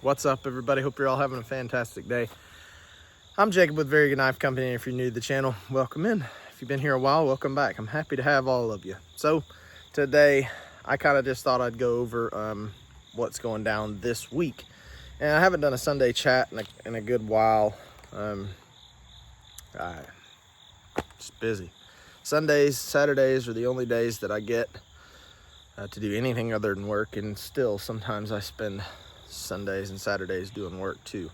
What's up, everybody? Hope you're all having a fantastic day. I'm Jacob with Very Good Knife Company. If you're new to the channel, welcome in. If you've been here a while, welcome back. I'm happy to have all of you. So today, I kind of just thought I'd go over what's going down this week. And I haven't done a Sunday chat in a good while. Just busy. Sundays, Saturdays are the only days that I get to do anything other than work, and still sometimes I spend Sundays and Saturdays doing work too,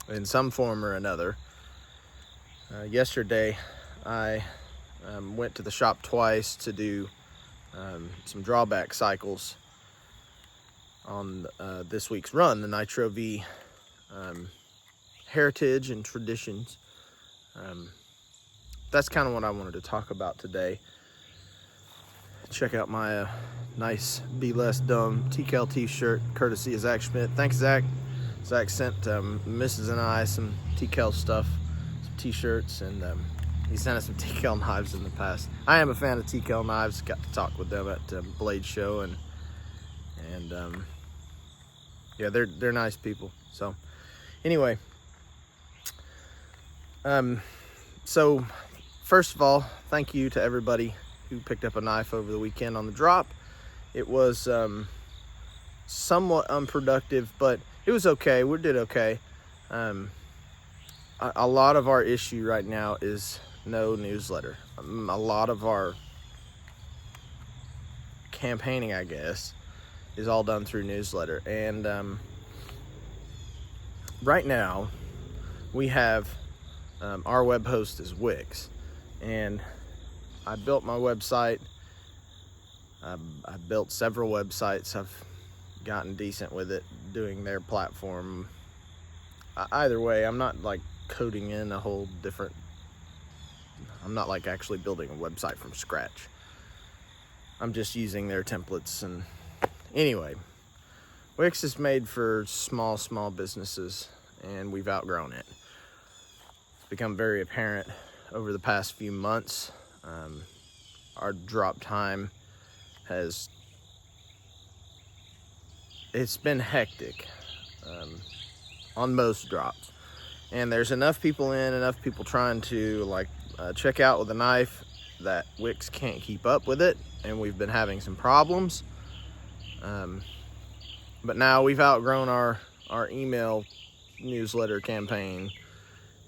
in some form or another. Yesterday I went to the shop twice to do some drawback cycles on this week's run, the Nitro V Heritage and Traditions. That's kind of what I wanted to talk about today. Check out my nice Be Less Dumb TCal t-shirt, courtesy of Zach Schmidt. Thanks, Zach. Zach sent Mrs. and I some TCal stuff, some t-shirts, and he sent us some TCal knives in the past. I am a fan of TCal knives. Got to talk with them at Blade Show, and yeah, they're nice people. So anyway, so first of all, thank you to everybody who picked up a knife over the weekend on the drop. It was somewhat unproductive, but it was okay. We did okay. A lot of our issue right now is no newsletter. A lot of our campaigning, I guess, is all done through newsletter. And right now, we have our web host is Wix, and I built my website. I built several websites. I've gotten decent with it, doing their platform. Either way, I'm not like coding in a whole different, I'm not like actually building a website from scratch. I'm just using their templates. And anyway, Wix is made for small businesses, and we've outgrown it. It's become very apparent over the past few months. Our drop time it's been hectic on most drops, and there's enough people trying to check out with a knife that Wix can't keep up with it, and we've been having some problems. But now we've outgrown our email newsletter campaign,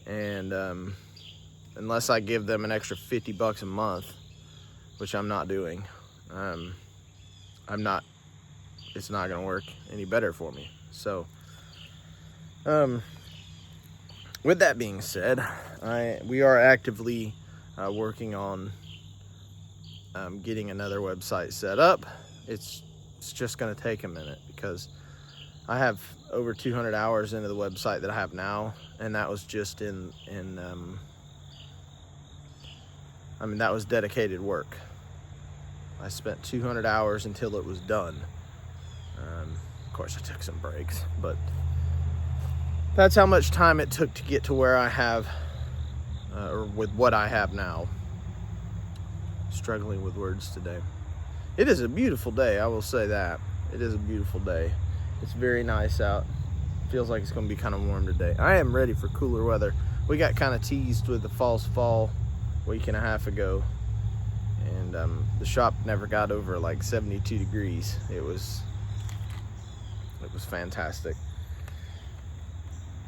and unless I give them an extra $50 a month, which I'm not doing, it's not going to work any better for me. So, with that being said, we are actively working on getting another website set up. It's just going to take a minute, because I have over 200 hours into the website that I have now, and that was just that was dedicated work. I spent 200 hours until it was done. Of course, I took some breaks, but that's how much time it took to get to where I have, or with what I have now. Struggling with words today. It is a beautiful day, I will say that. It is a beautiful day. It's very nice out. Feels like it's going to be kind of warm today. I am ready for cooler weather. We got kind of teased with the false fall a week and a half ago, and the shop never got over like 72 degrees. It was fantastic.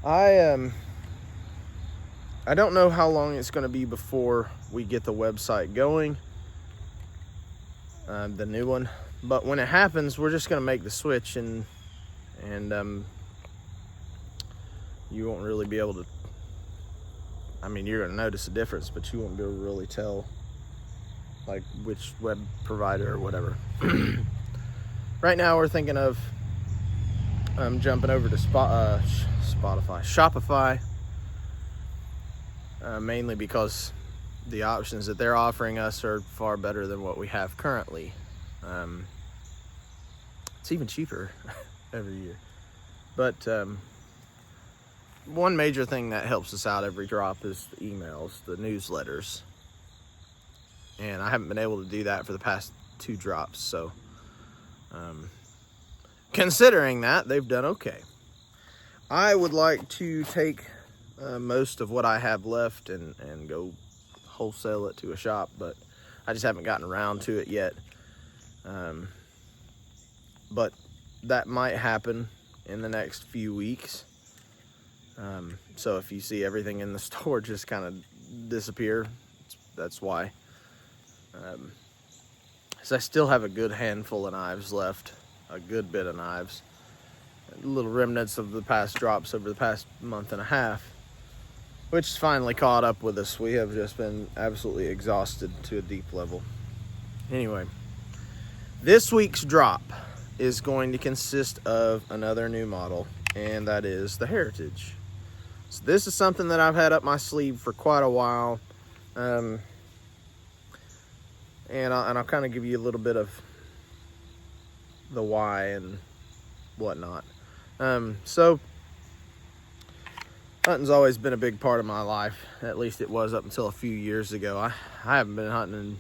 I don't know how long it's going to be before we get the website going, the new one, but when it happens, we're just going to make the switch, and you won't really be able to, you're going to notice a difference, but you won't be able to really tell like which web provider or whatever. Right now we're thinking of jumping over to Shopify, mainly because the options that they're offering us are far better than what we have currently. It's even cheaper every year. But one major thing that helps us out every drop is the emails, the newsletters. And I haven't been able to do that for the past 2 drops. So considering that, they've done okay. I would like to take most of what I have left and go wholesale it to a shop, but I just haven't gotten around to it yet. But that might happen in the next few weeks. So if you see everything in the store just kind of disappear, that's why. So I still have a good handful of knives left, a good bit of knives. Little remnants of the past drops over the past month and a half, which finally caught up with us. We have just been absolutely exhausted to a deep level. Anyway, this week's drop is going to consist of another new model, and that is the Heritage. So this is something that I've had up my sleeve for quite a while, and I'll kind of give you a little bit of the why and whatnot. So hunting's always been a big part of my life. At least it was up until a few years ago. I haven't been hunting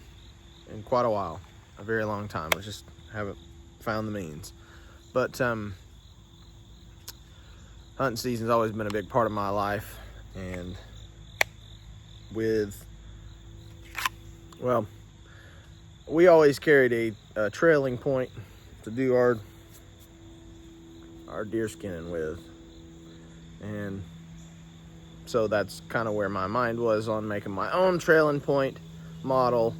in quite a while, a very long time. I just haven't found the means. But hunting season's always been a big part of my life, and we always carried a trailing point to do our deer skinning with, and so that's kind of where my mind was on making my own trailing point model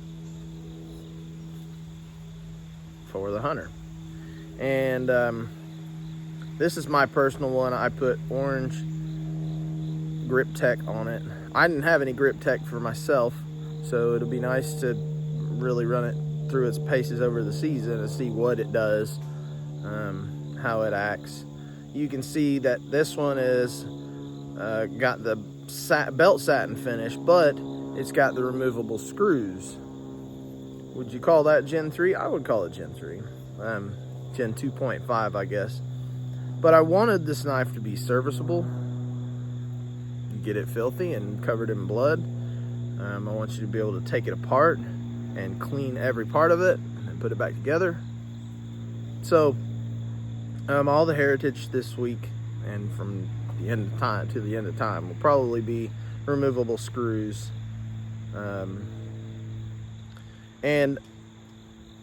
for the hunter. And this is my personal one. I put orange Grip Tech on it. I didn't have any Grip Tech for myself, so it'll be nice to really run it through its paces over the season and see what it does, how it acts. You can see that this one is got the belt satin finish, but it's got the removable screws. Would you call that Gen 3? I would call it Gen 3. Gen 2.5, I guess. But I wanted this knife to be serviceable. You get it filthy and covered in blood. I want you to be able to take it apart and clean every part of it and put it back together. So all the Heritage this week and from the end of time to the end of time will probably be removable screws. And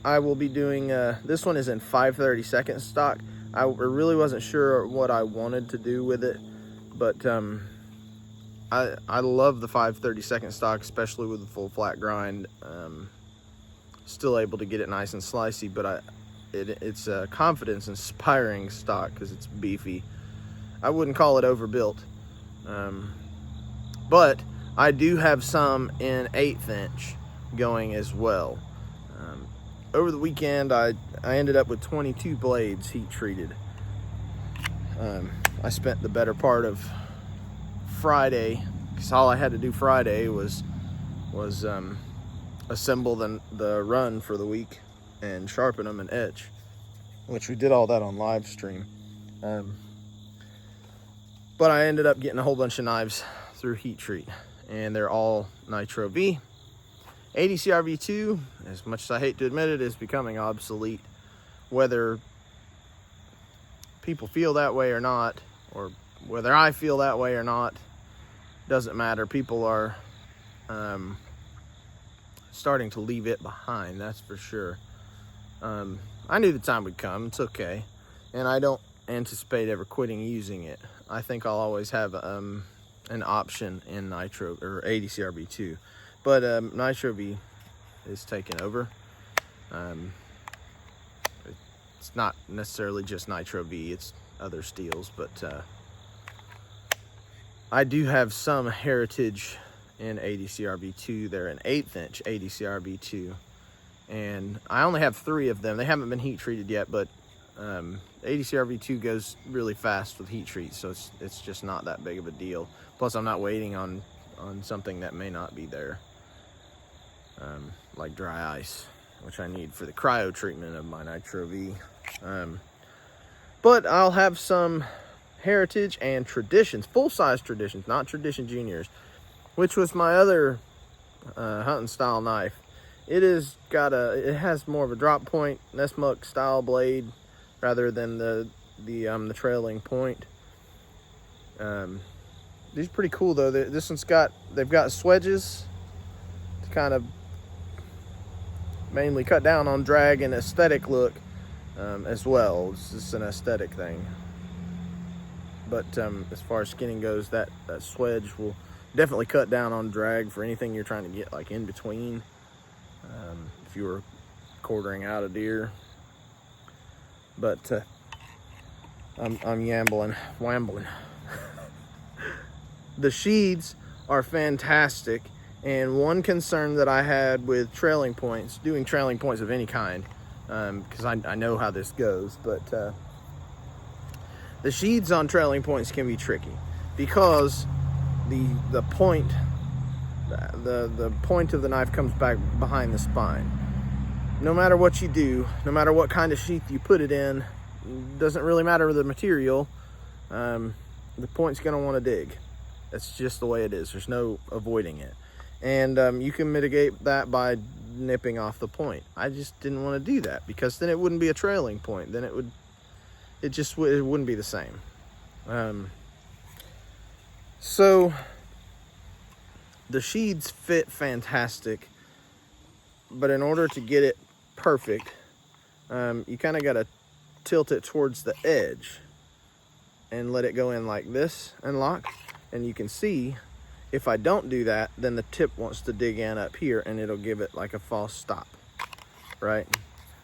I will be doing, this one is in 5/32 stock. I really wasn't sure what I wanted to do with it, but I love the 5/32 stock, especially with the full flat grind. Still able to get it nice and slicey, but it's a confidence inspiring stock because it's beefy. I wouldn't call it overbuilt, but I do have some in 1/8 inch going as well. Over the weekend, I ended up with 22 blades heat treated. I spent the better part of Friday, because all I had to do Friday was assemble the run for the week and sharpen them and etch, which we did all that on live stream. But I ended up getting a whole bunch of knives through heat treat, and they're all Nitro V. ADCR V2, as much as I hate to admit it, is becoming obsolete. Whether people feel that way or not, or whether I feel that way or not, doesn't matter. People are starting to leave it behind, that's for sure. I knew the time would come. It's okay, and I don't anticipate ever quitting using it. I think I'll always have an option in Nitro or ADCR V2, but Nitro V is taking over. It's not necessarily just Nitro V, it's other steels, but I do have some Heritage in ADCR V2. They're an 1/8 inch ADCR V2, and I only have 3 of them. They haven't been heat treated yet, but ADCR V2 goes really fast with heat treat, so it's just not that big of a deal. Plus, I'm not waiting on something that may not be there, like dry ice, which I need for the cryo treatment of my Nitro V. But I'll have some Heritage and Traditions, full-size Traditions, not Tradition Juniors, which was my other hunting style knife. It has more of a drop point, Nessmuck style blade, rather than the trailing point. These are pretty cool though. This one's they've got swedges to kind of mainly cut down on drag and aesthetic look as well. It's just an aesthetic thing. But as far as skinning goes, that swedge will definitely cut down on drag for anything you're trying to get like in between. If you were quartering out a deer. But I'm wambling. The sheeds are fantastic, and one concern that I had with trailing points, doing trailing points of any kind, because I know how this goes, but the sheeds on trailing points can be tricky because the point of the knife comes back behind the spine. No matter what you do, no matter what kind of sheath you put it in, doesn't really matter the material, the point's gonna want to dig. That's just the way it is. There's no avoiding it. And you can mitigate that by nipping off the point. I just didn't want to do that because then it wouldn't be a trailing point. Then it wouldn't be the same. So the sheaths fit fantastic, but in order to get it perfect, you kind of got to tilt it towards the edge and let it go in like this and lock. And you can see if I don't do that, then the tip wants to dig in up here and it'll give it like a false stop, right?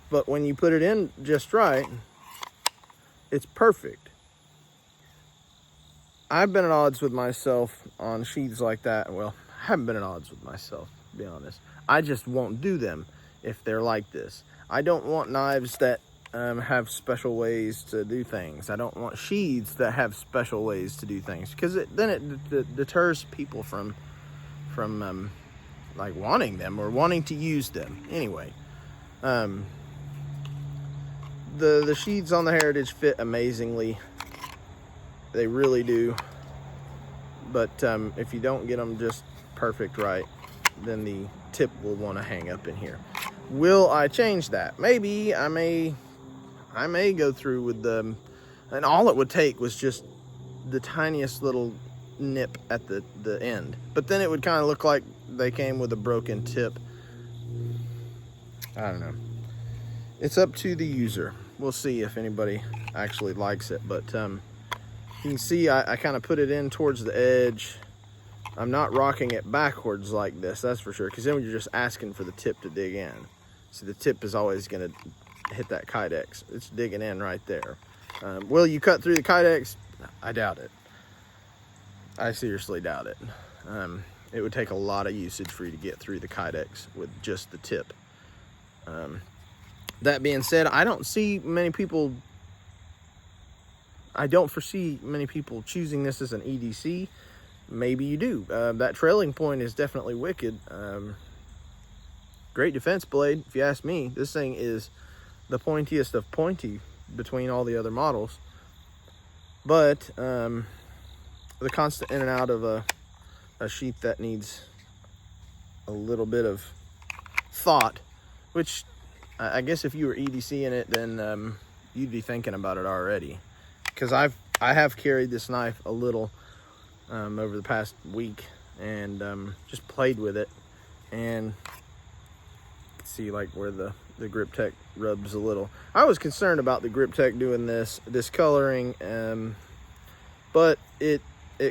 But when you put it in just right, it's perfect. I've been at odds with myself on sheaths like that. Well, I haven't been at odds with myself, to be honest. I just won't do them if they're like this. I don't want knives that have special ways to do things. I don't want sheaths that have special ways to do things, because then it deters people from like wanting them or wanting to use them. Anyway, the sheaths on the Heritage fit amazingly. They really do. But if you don't get them just perfect right, then the tip will want to hang up in here. Will I change that? Maybe. I may go through with them, and all it would take was just the tiniest little nip at the end. But then it would kind of look like they came with a broken tip. I don't know. It's up to the user. We'll see if anybody actually likes it. But you can see I kind of put it in towards the edge. I'm not rocking it backwards like this, that's for sure, because then you're just asking for the tip to dig in. So the tip is always going to hit that Kydex. It's digging in right there. Will you cut through the Kydex? I doubt it. I seriously doubt it. It would take a lot of usage for you to get through the Kydex with just the tip. That being said, I don't foresee many people choosing this as an EDC. Maybe you do. That trailing point is definitely wicked. Great defense blade, if you ask me. This thing is the pointiest of pointy between all the other models. But the constant in and out of a sheath that needs a little bit of thought, which I guess if you were EDC in it, then you'd be thinking about it already. Because I have carried this knife a little over the past week and just played with it, and see like where the Grip Tech rubs a little. I was concerned about the Grip Tech doing this coloring, but it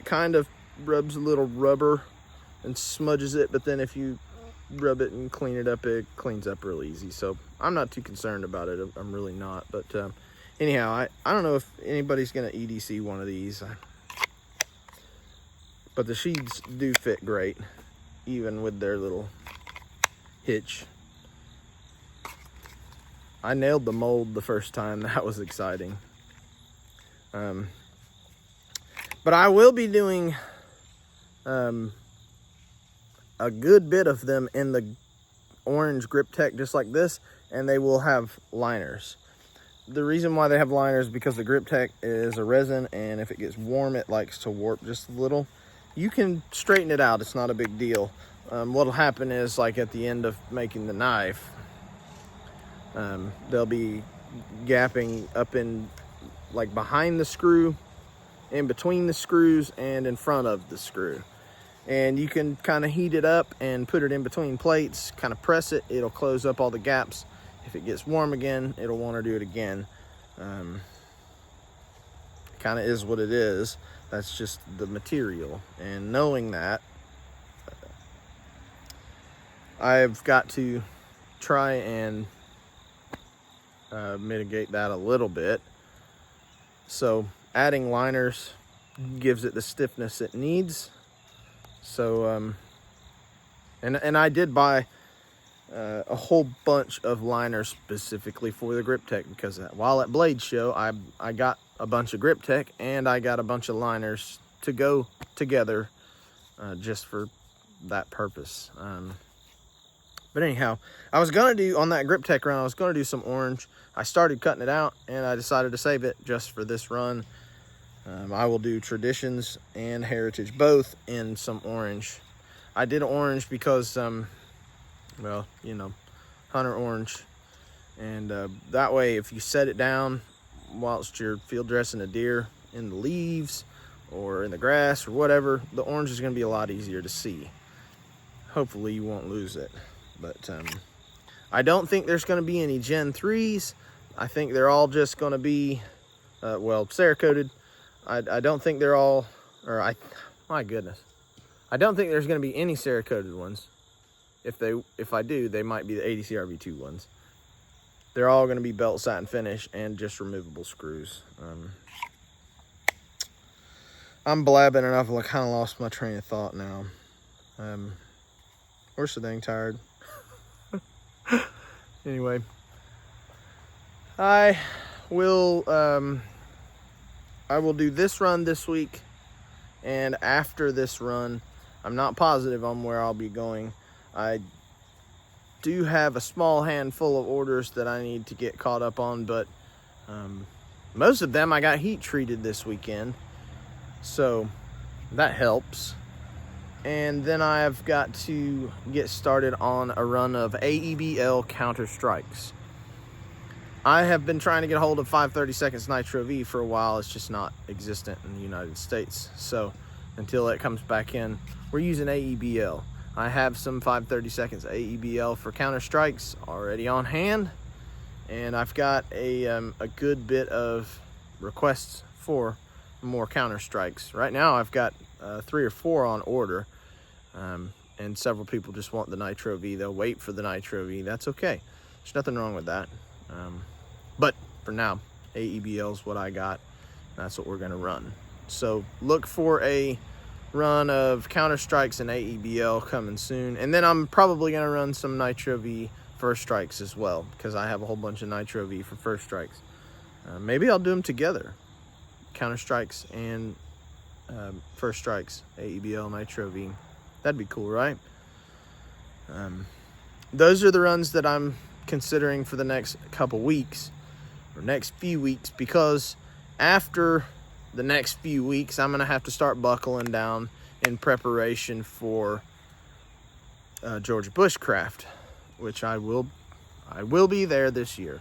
kind of rubs a little rubber and smudges it, but then if you rub it and clean it up, it cleans up real easy. So I'm not too concerned about it. I'm really not. But anyhow, I don't know if anybody's gonna EDC one of these, but the sheaths do fit great, even with their little hitch. I nailed the mold the first time. That was exciting. But I will be doing a good bit of them in the orange Grip Tech, just like this, and they will have liners. The reason why they have liners is because the Grip Tech is a resin, and if it gets warm, it likes to warp just a little. You can straighten it out. It's not a big deal. What'll happen is, like at the end of making the knife, there'll be gapping up in like behind the screw, in between the screws, and in front of the screw. And you can kind of heat it up and put it in between plates, kind of press it, it'll close up all the gaps. If it gets warm again, it'll want to do it again. Kind of is what it is. That's just the material. And knowing that, I've got to try and mitigate that a little bit. So adding liners gives it the stiffness it needs. So and I did buy a whole bunch of liners specifically for the Grip Tech, because while at Blade Show I got a bunch of Grip Tech and I got a bunch of liners to go together just for that purpose. But anyhow, I was gonna do on that Grip Tech run, I was gonna do some orange. I started cutting it out and I decided to save it just for this run. I will do Traditions and Heritage both in some orange. I did orange because well, you know, hunter orange, and that way if you set it down whilst you're field dressing a deer in the leaves or in the grass or whatever, the orange is going to be a lot easier to see. Hopefully you won't lose it. But I don't think there's going to be any Gen 3s. I think they're all just going to be well, Cerakoted. I don't think they're all, or my goodness, I don't think there's going to be any Cerakoted ones. If I do, they might be the ADCRV2 ones. They're all going to be belt satin finish and just removable screws. I'm blabbing enough. I kind of lost my train of thought now. We're so dang tired. Anyway, I will do this run this week, and after this run, I'm not positive on where I'll be going. I do have a small handful of orders that I need to get caught up on, but most of them I got heat treated this weekend, so that helps. And then I've got to get started on a run of AEBL Counter Strikes. I have been trying to get a hold of 530 seconds Nitro V for a while. It's just not existent in the United States. So until it comes back in, we're using AEBL. I have some 530 seconds AEBL for Counter Strikes already on hand, and I've got a good bit of requests for more Counter Strikes. Right now I've got 3 or 4 on order, and several people just want the Nitro V. They'll wait for the Nitro V. That's okay. There's nothing wrong with that. But for now, AEBL is what I got. That's what we're going to run. So look for a run of Counter Strikes and AEBL coming soon. And then I'm probably going to run some Nitro V First Strikes as well, because I have a whole bunch of Nitro V for First Strikes. Maybe I'll do them together. Counter Strikes and First Strikes, AEBL, Nitro V. That'd be cool, right? Those are the runs that I'm considering for the next couple weeks, or next few weeks, because after the next few weeks I'm gonna have to start buckling down in preparation for Georgia Bushcraft, which I will be there this year.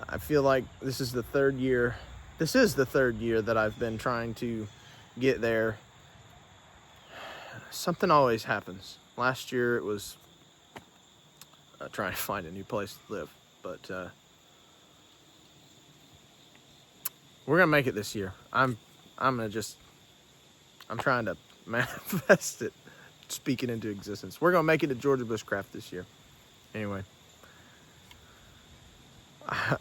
I feel like this is the third year that I've been trying to get there. Something always happens. Last year it was trying to find a new place to live, but we're gonna make it this year. I'm trying to manifest it, speak it into existence. We're gonna make it to Georgia Bushcraft this year. Anyway, I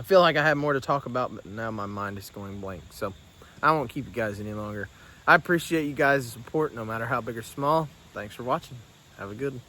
feel like I have more to talk about, but now my mind is going blank, so I won't keep you guys any longer. I appreciate you guys' support, no matter how big or small. Thanks for watching. Have a good one.